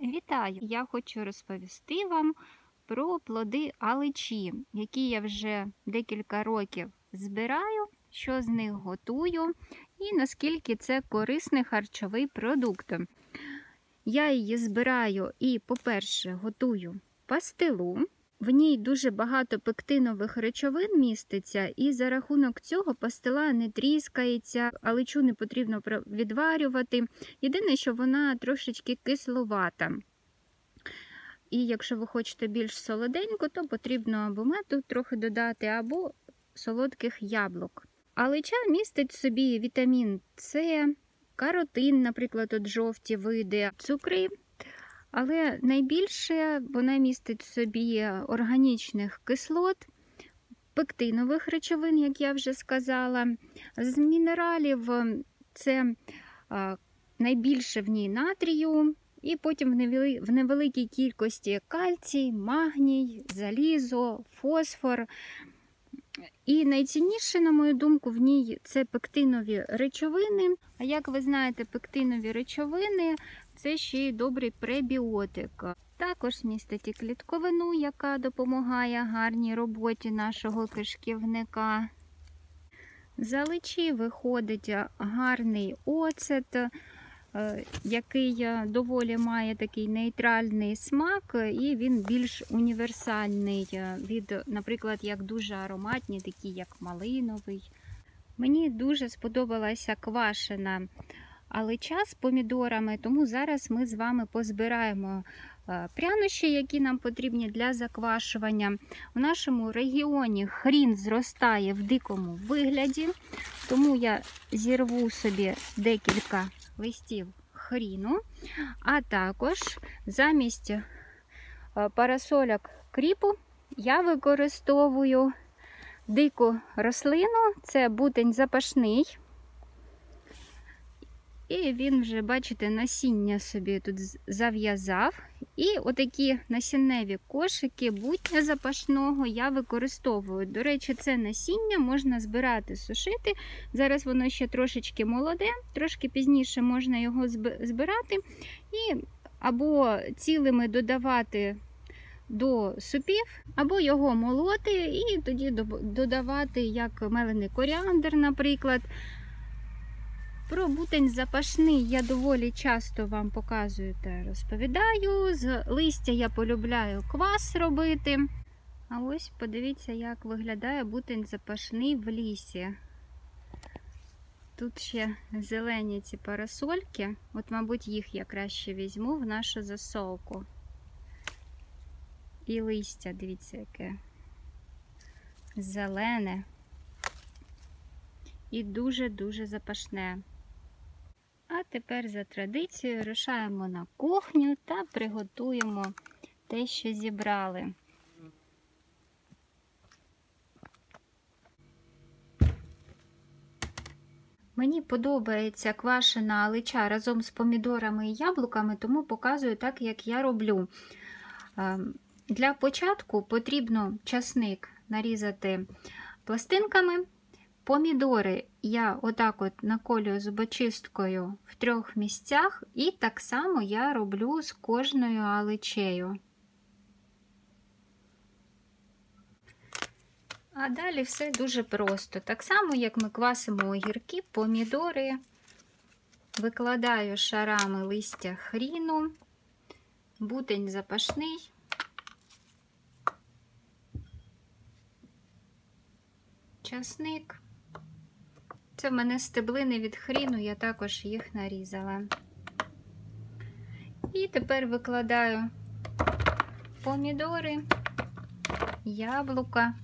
Вітаю! Я хочу розповісти вам про плоди аличі, які я вже декілька років збираю, що з них готую і наскільки це корисний харчовий продукт. Я її збираю і, по-перше, готую пастилу. В ній дуже багато пектинових речовин міститься, і за рахунок цього пастила не тріскається, аличу не потрібно відварювати. Єдине, що вона трошечки кисловата. І якщо ви хочете більш солоденько, то потрібно або меду трохи додати, або солодких яблук. Алича містить в собі вітамін С, каротин, наприклад, от жовті види, цукри. Але найбільше вона містить в собі органічних кислот, пектинових речовин, як я вже сказала. З мінералів це найбільше в ній натрію, і потім в невеликій кількості кальцій, магній, залізо, фосфор. І найцінніше, на мою думку, в ній це пектинові речовини. А як ви знаєте, пектинові речовини – це ще й добрий пребіотик. Також містить і клітковину, яка допомагає гарній роботі нашого кишківника. З аличі виходить гарний оцет, який доволі має такий нейтральний смак, і він більш універсальний від, наприклад, як дуже ароматні, такі як малиновий. Мені дуже сподобалася квашена алича з помідорами, тому зараз ми з вами позбираємо прянощі, які нам потрібні для заквашування. В нашому регіоні хрін зростає в дикому вигляді, тому я зірву собі декілька листів хріну, а також замість парасоляк кріпу я використовую дику рослину, це бутень запашний. І він вже, бачите, насіння собі тут зав'язав. І отакі насінневі кошики бутня запашного я використовую. До речі, це насіння можна збирати, сушити. Зараз воно ще трошечки молоде, трошки пізніше можна його збирати. І або цілими додавати до супів, або його молоти і тоді додавати як мелений коріандр, наприклад. Про бутень запашний я доволі часто вам показую та розповідаю. З листя я полюбляю квас робити. А ось подивіться, як виглядає бутень запашний в лісі. Тут ще зелені ці парасольки. От, мабуть, їх я краще візьму в нашу засолку. І листя, дивіться, яке зелене. І дуже-дуже запашне. А тепер за традицією рушаємо на кухню та приготуємо те, що зібрали. Мені подобається квашена алича разом з помідорами і яблуками, тому показую так, як я роблю. Для початку потрібно часник нарізати пластинками. Помідори я отак от наколюю зубочисткою в 3 місцях, і так само я роблю з кожною аличею. А далі все дуже просто. Так само, як ми квасимо огірки, помідори, викладаю шарами листя хріну, бутень запашний, часник. Це в мене стеблини від хріну, я також їх нарізала. І тепер викладаю помідори, яблука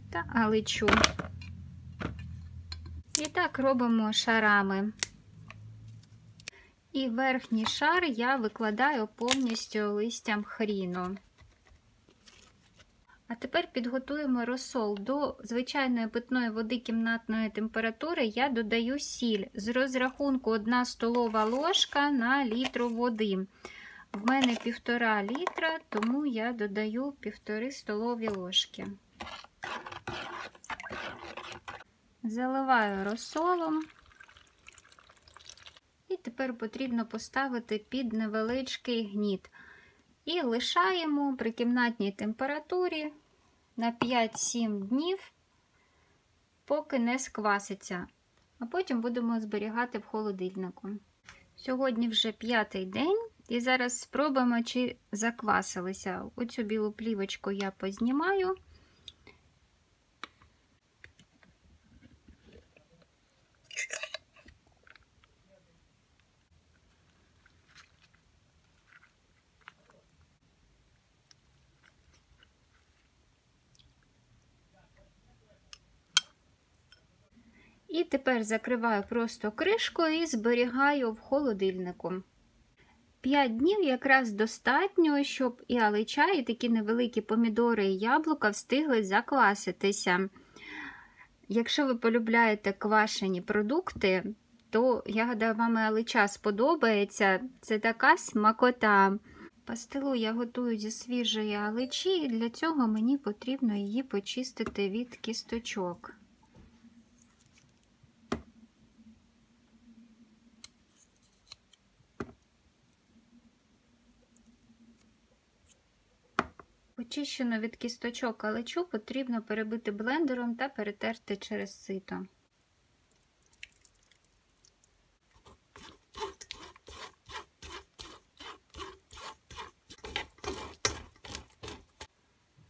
та аличу. І так робимо шарами. І верхній шар я викладаю повністю листям хріну. А тепер підготуємо розсол. До звичайної питної води кімнатної температури я додаю сіль з розрахунку 1 столова ложка на літр води. В мене 1,5 літра, тому я додаю 1,5 столові ложки. Заливаю розсолом І тепер потрібно поставити під невеличкий гніт. І лишаємо при кімнатній температурі на 5-7 днів, поки не скваситься. А потім будемо зберігати в холодильнику. Сьогодні вже 5-й день. І зараз спробуємо, чи заквасилися. Оцю білу плівочку я познімаю. І тепер закриваю просто кришкою і зберігаю в холодильнику. 5 днів якраз достатньо, щоб і алича, і такі невеликі помідори і яблука встигли закваситися. Якщо ви полюбляєте квашені продукти, то, я гадаю, вам і алича сподобається. Це така смакота. Пастилу я готую зі свіжої аличі, і для цього мені потрібно її почистити від кісточок. Очищену від кісточок аличу потрібно перебити блендером та перетерти через сито.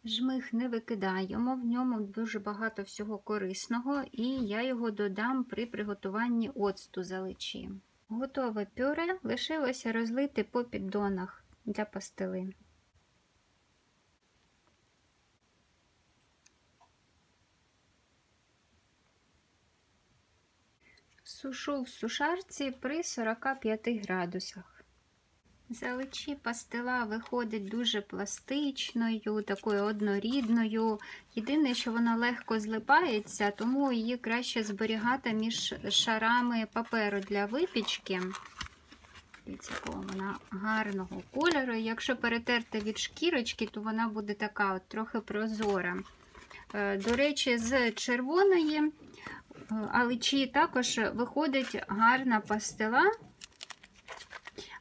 Жмих не викидаємо, в ньому дуже багато всього корисного, і я його додам при приготуванні оцту з аличі. Готове пюре лишилося розлити по піддонах для пастили. Сушу в сушарці при 45 градусах. З аличі пастила виходить дуже пластичною, такою однорідною. Єдине, що вона легко злипається, тому її краще зберігати між шарами паперу для випічки. Дивіться, якого вона гарного кольору. Якщо перетерти від шкірочки, то вона буде така от трохи прозора. До речі, з червоної аличі також виходить гарна пастила,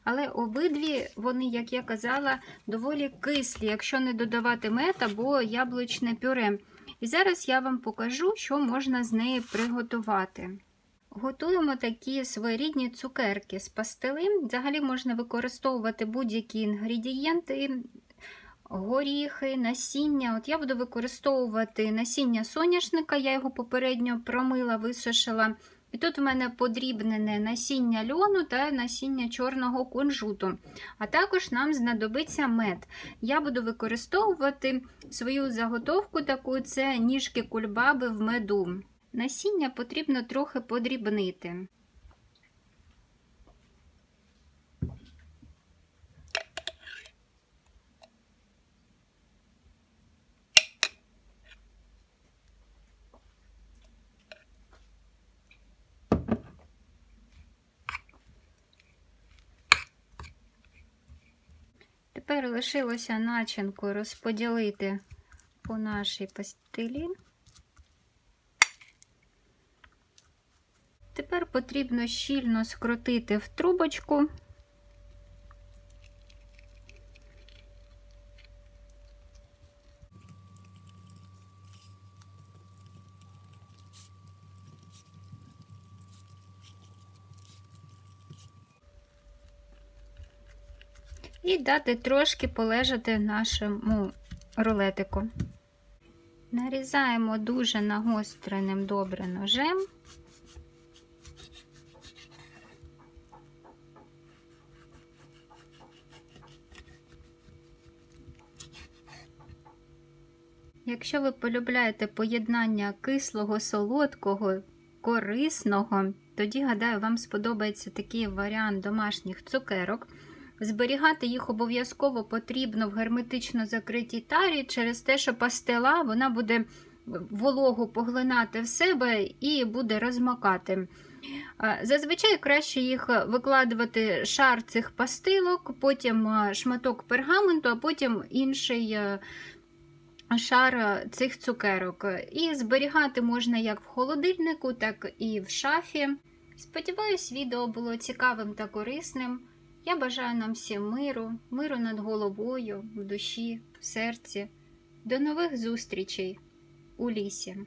але обидві вони, як я казала, доволі кислі, якщо не додавати мед або яблучне пюре. І зараз я вам покажу, що можна з неї приготувати. Готуємо такі своєрідні цукерки з пастили. Взагалі можна використовувати будь-які інгредієнти, горіхи, насіння. От я буду використовувати насіння соняшника, я його попередньо промила, висушила. І тут в мене подрібнене насіння льону та насіння чорного кунжуту. А також нам знадобиться мед. Я буду використовувати свою заготовку таку, це ніжки кульбаби в меду. Насіння потрібно трохи подрібнити. Тепер лишилося начинку розподілити по нашій пастилі. Тепер потрібно щільно скрутити в трубочку. І дати трошки полежати нашому рулетику. Нарізаємо дуже нагостреним добре ножем. Якщо ви полюбляєте поєднання кислого, солодкого, корисного, тоді, гадаю, вам сподобається такий варіант домашніх цукерок. Зберігати їх обов'язково потрібно в герметично закритій тарі, через те, що пастила, вона буде вологу поглинати в себе і буде розмокати. Зазвичай краще їх викладувати шар цих пастилок, потім шматок пергаменту, а потім інший шар цих цукерок. І зберігати можна як в холодильнику, так і в шафі. Сподіваюсь, відео було цікавим та корисним. Я бажаю нам всім миру над головою, в душі, в серці. До нових зустрічей у лісі!